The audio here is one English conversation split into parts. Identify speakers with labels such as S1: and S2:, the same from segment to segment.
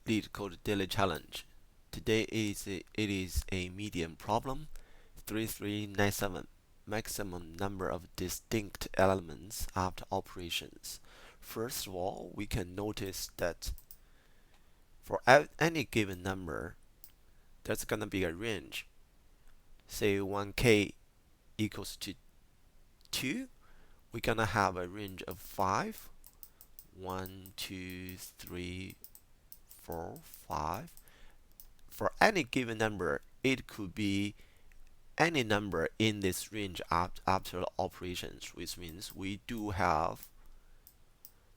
S1: Leetcode daily challenge. Today it is a medium problem, 3397. Maximum number of distinct elements after operations. First of all, we can notice that for any given number, there's gonna be a range. Say 1k equals to 2, we're gonna have a range of 5. 1, 2, 3, 4, 5. For any given number, it could be any number in this range after operations, which means we do have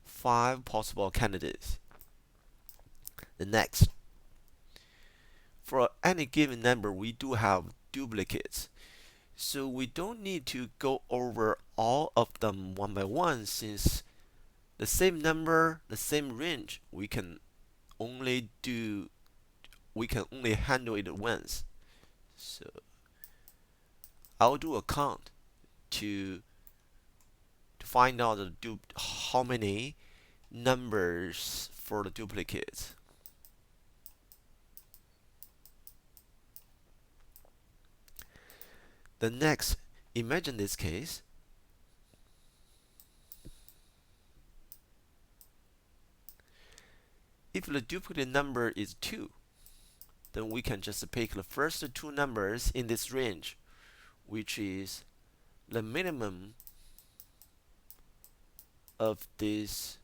S1: 5 possible candidates. The next, for any given number, we do have duplicates. So we don't need to go over all of them one by one, since the same number, the same range, we can only handle it once. So I'll do a count to find out how many numbers for the duplicates. The next, imagine this case. If the duplicate number is 2, then we can just pick the first 2 numbers in this range, which is the minimum of these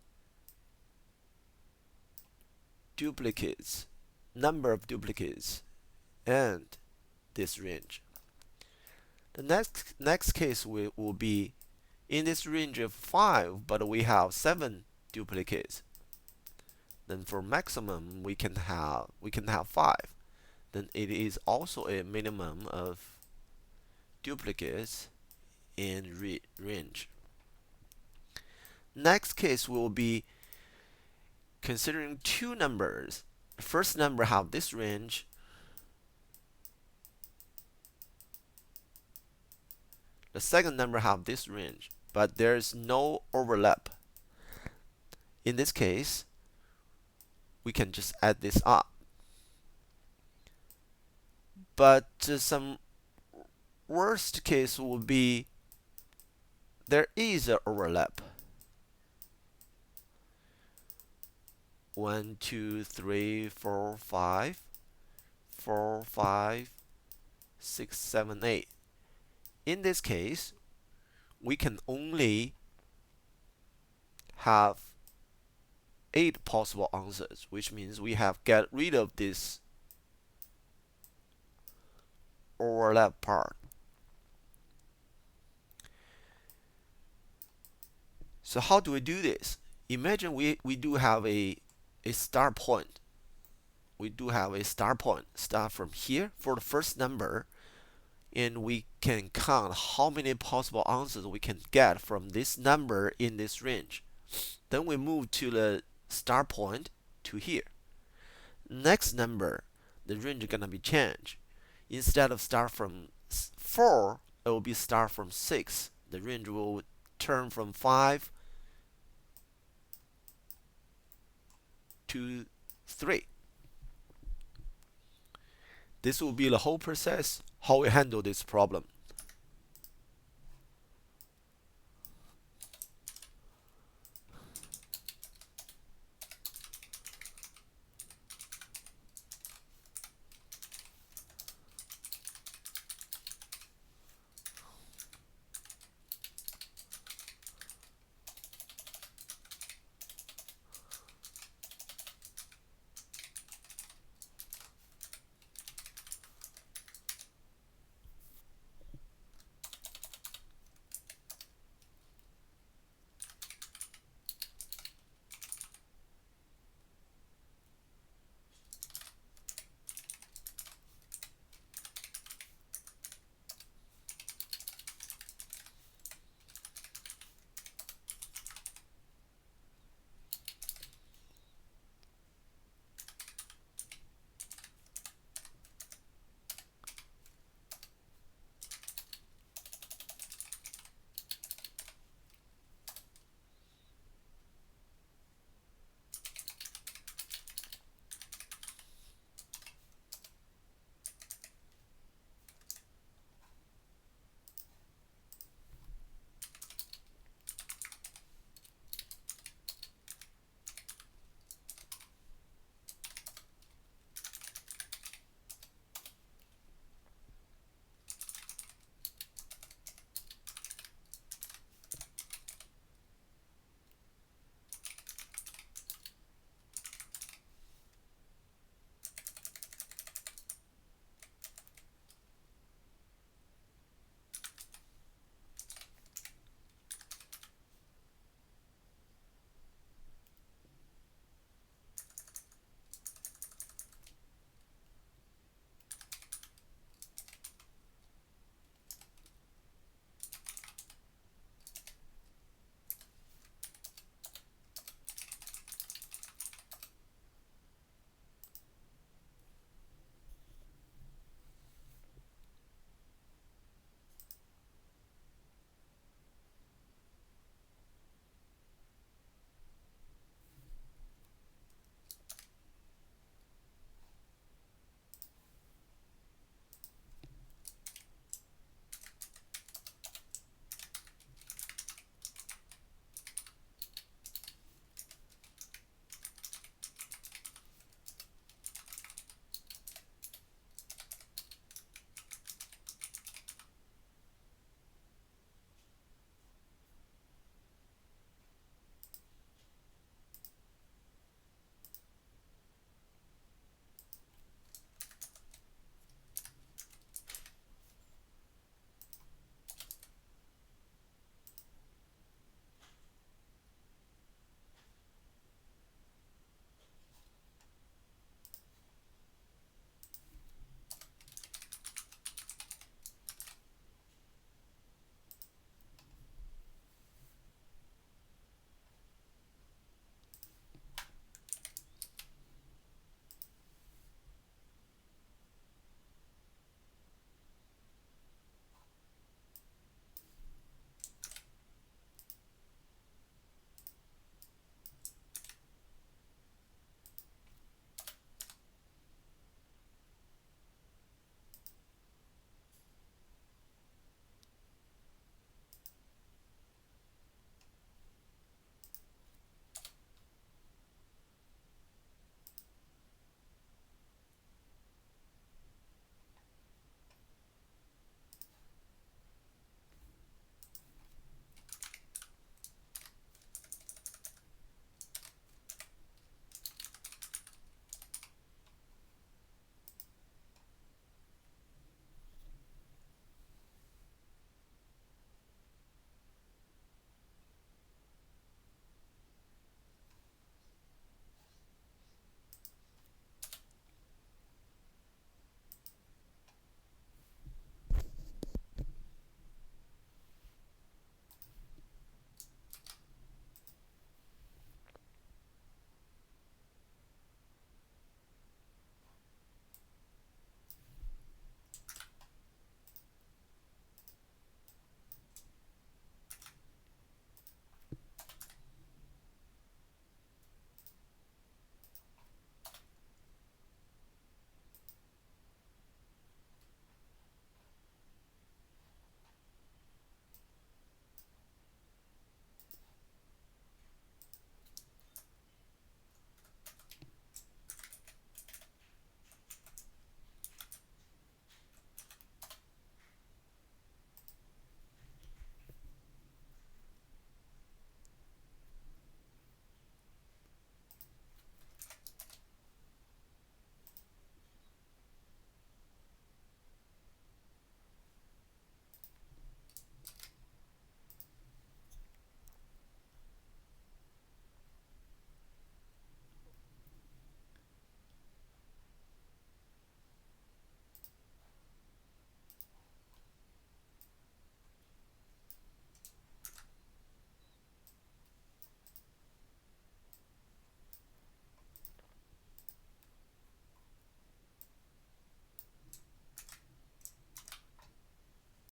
S1: duplicates, number of duplicates, and this range. The next case will be in this range of 5, but we have 7 duplicates. Then for maximum we can have 5. Then it is also a minimum of duplicates in range. Next case will be considering 2 numbers. The first number have this range. The second number have this range, but there is no overlap. In this case, we can just add this up. But some worst case will be there is an overlap. 1, 2, 3, 4, 5, 4, 5, 6, 7, 8. In this case, we can only have 8 possible answers, which means we have get rid of this overlap part. So how do we do this? Imagine we do have a start point. We do have a start point. Start from here for the first number, and we can count how many possible answers we can get from this number in this range. Then we move to the start point to here. Next number, the range is gonna be changed. Instead of start from 4, it will be start from 6. The range will turn from 5 to 3. This will be the whole process how we handle this problem.